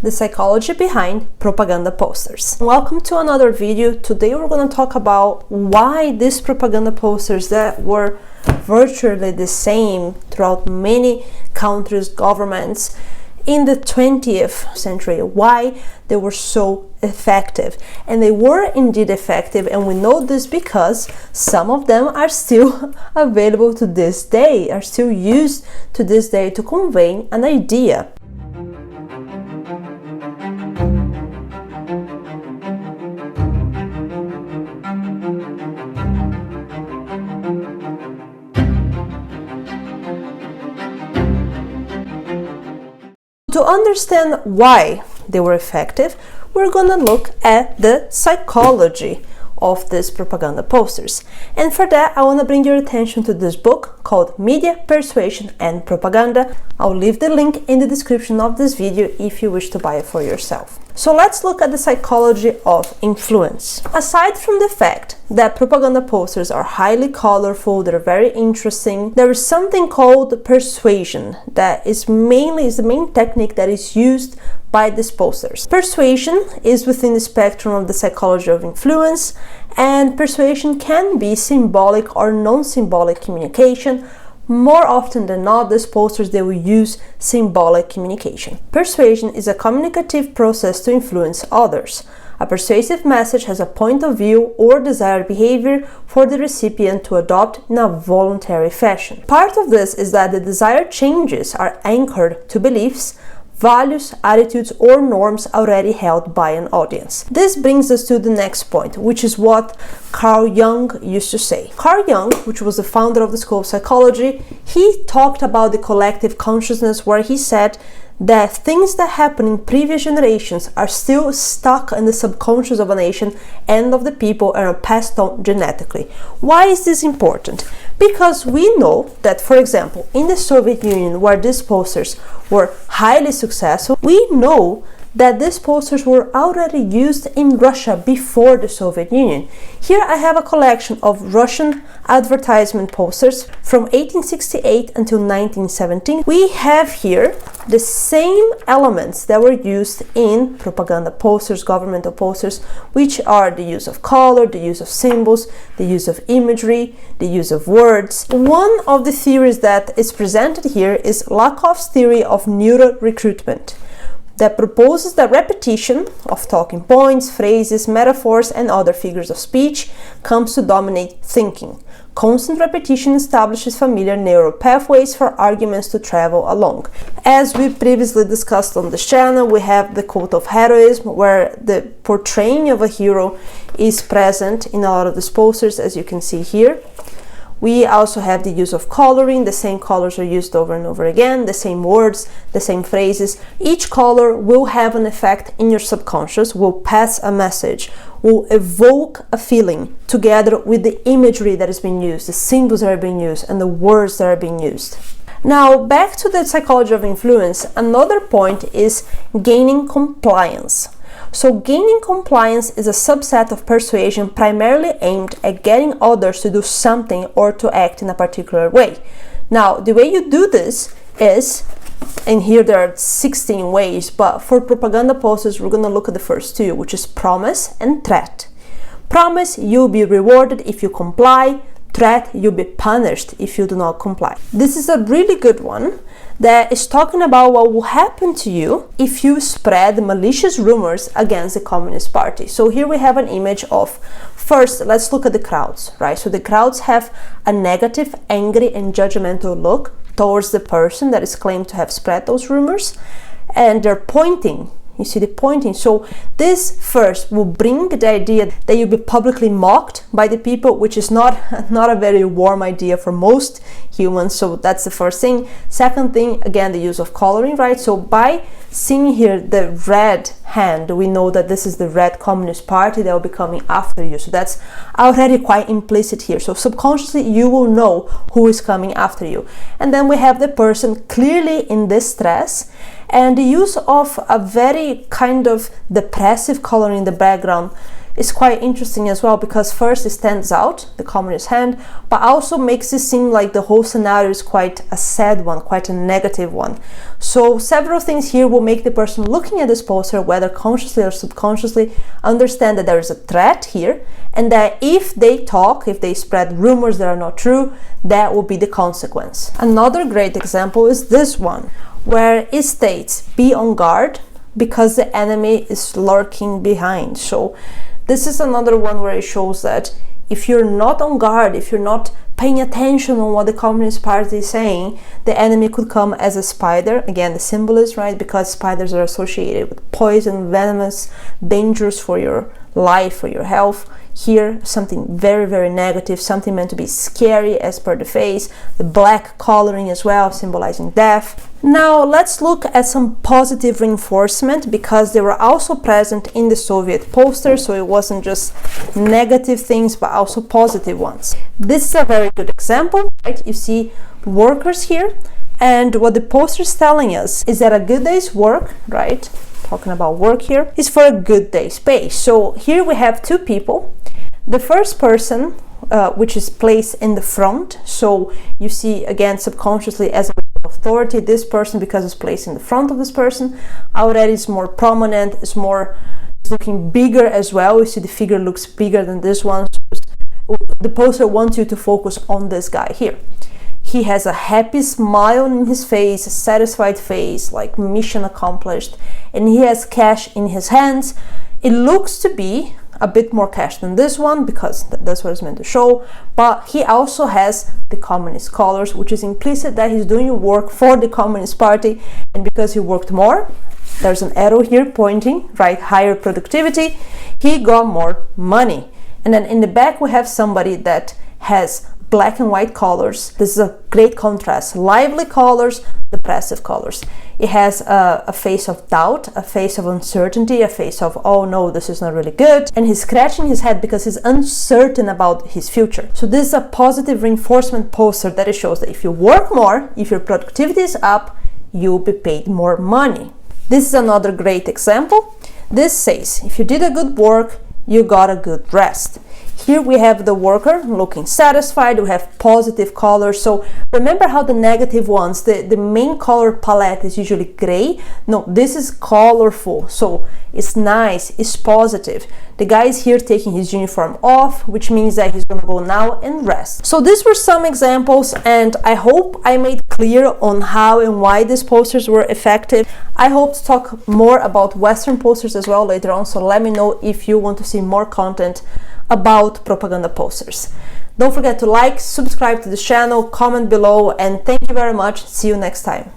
the psychology behind propaganda posters. Welcome to another video. Today we're going to talk about why these propaganda posters that were virtually the same throughout many countries, governments in the 20th century, why they were so effective. And they were indeed effective, and we know this because some of them are still available to this day, are still used to this day to convey an idea. To understand why they were effective, we're going to look at the psychology of these propaganda posters. And for that, I want to bring your attention to this book called Media, Persuasion and Propaganda. I'll leave the link in the description of this video if you wish to buy it for yourself. So let's look at the psychology of influence. Aside from the fact that propaganda posters are highly colorful, they're very interesting, there is something called persuasion that is the main technique that is used by these posters. Persuasion is within the spectrum of the psychology of influence, and persuasion can be symbolic or non-symbolic communication. More often than not, these posters, they will use symbolic communication. Persuasion is a communicative process to influence others. A persuasive message has a point of view or desired behavior for the recipient to adopt in a voluntary fashion. Part of this is that the desired changes are anchored to beliefs, values, attitudes, or norms already held by an audience. This brings us to the next point, which is what Carl Jung used to say. Carl Jung, which was the founder of the school of psychology, he talked about the collective consciousness, where he said that things that happen in previous generations are still stuck in the subconscious of a nation and of the people and are passed on genetically. Why is this important? Because we know that, for example, in the Soviet Union, where these posters were highly successful, we know that these posters were already used in Russia before the Soviet Union. Here I have a collection of Russian advertisement posters from 1868 until 1917. We have here the same elements that were used in propaganda posters, governmental posters, which are the use of color, the use of symbols, the use of imagery, the use of words. One of the theories that is presented here is Lakhov's theory of neural recruitment, that proposes the repetition of talking points, phrases, metaphors, and other figures of speech comes to dominate thinking. Constant repetition establishes familiar neural pathways for arguments to travel along. As we previously discussed on this channel, we have the cult of heroism, where the portraying of a hero is present in a lot of these posters, as you can see here. We also have the use of coloring. The same colors are used over and over again, the same words, the same phrases. Each color will have an effect in your subconscious, will pass a message, will evoke a feeling together with the imagery that is being used, the symbols that are being used, and the words that are being used. Now, back to the psychology of influence, another point is gaining compliance. So gaining compliance is a subset of persuasion primarily aimed at getting others to do something or to act in a particular way. Now, the way you do this is, and here there are 16 ways, but for propaganda posters, we're going to look at the first two, which is promise and threat. Promise, you'll be rewarded if you comply. Threat, you'll be punished if you do not comply. This is a really good one that is talking about what will happen to you if you spread malicious rumors against the Communist Party. So here we have an image of, first, let's look at the crowds, right? So the crowds have a negative, angry, and judgmental look towards the person that is claimed to have spread those rumors, and they're pointing. You see the pointing. So this first will bring the idea that you'll be publicly mocked by the people, which is not a very warm idea for most humans. So that's the first thing. Second thing, again, the use of coloring, right? So by seeing here the red hand, we know that this is the Red Communist Party that will be coming after you. So that's already quite implicit here. So subconsciously you will know who is coming after you. And then we have the person clearly in distress, and the use of a very kind of depressive color in the background is quite interesting as well, because first it stands out, the communist hand, but also makes it seem like the whole scenario is quite a sad one, quite a negative one. So several things here will make the person looking at this poster, whether consciously or subconsciously, understand that there is a threat here, and that if they talk, if they spread rumors that are not true, that will be the consequence. Another great example is this one, where it states, be on guard because the enemy is lurking behind. So this is another one where it shows that if you're not on guard, if you're not paying attention on what the Communist Party is saying, the enemy could come as a spider. Again, the symbol is right, because spiders are associated with poison, venomous, dangerous for your life, for your health. Here, something very, very negative, something meant to be scary as per the face. The black coloring as well, symbolizing death. Now, let's look at some positive reinforcement, because they were also present in the Soviet poster, so it wasn't just negative things, but also positive ones. This is a very good example, right? You see workers here, and what the poster is telling us is that a good day's work, right? Talking about work here, is for a good day's pay. So here we have two people. The first person, which is placed in the front, so you see again subconsciously as authority, this person, because it's placed in the front of this person, already is more prominent, is looking bigger as well. You see the figure looks bigger than this one. So the poster wants you to focus on this guy here. He has a happy smile on his face, a satisfied face, like mission accomplished, and he has cash in his hands. It looks to be a bit more cash than this one, because that's what it's meant to show, but he also has the communist colors, which is implicit that he's doing work for the Communist Party, and because he worked more, there's an arrow here pointing, right, higher productivity, he got more money. And then in the back we have somebody that has black and white colors. This is a great contrast. Lively colors, depressive colors. It has a face of doubt, a face of uncertainty, a face of, oh no, this is not really good. And he's scratching his head because he's uncertain about his future. So this is a positive reinforcement poster that it shows that if you work more, if your productivity is up, you'll be paid more money. This is another great example. This says, if you did a good work, you got a good rest. Here we have the worker looking satisfied, we have positive colors. So remember how the negative ones, the main color palette is usually gray? No, this is colorful, so it's nice, it's positive. The guy is here taking his uniform off, which means that he's gonna go now and rest. So these were some examples, and I hope I made clear on how and why these posters were effective. I hope to talk more about Western posters as well later on, so let me know if you want to see more content about propaganda posters. Don't forget to like, subscribe to the channel, comment below, and thank you very much. See you next time.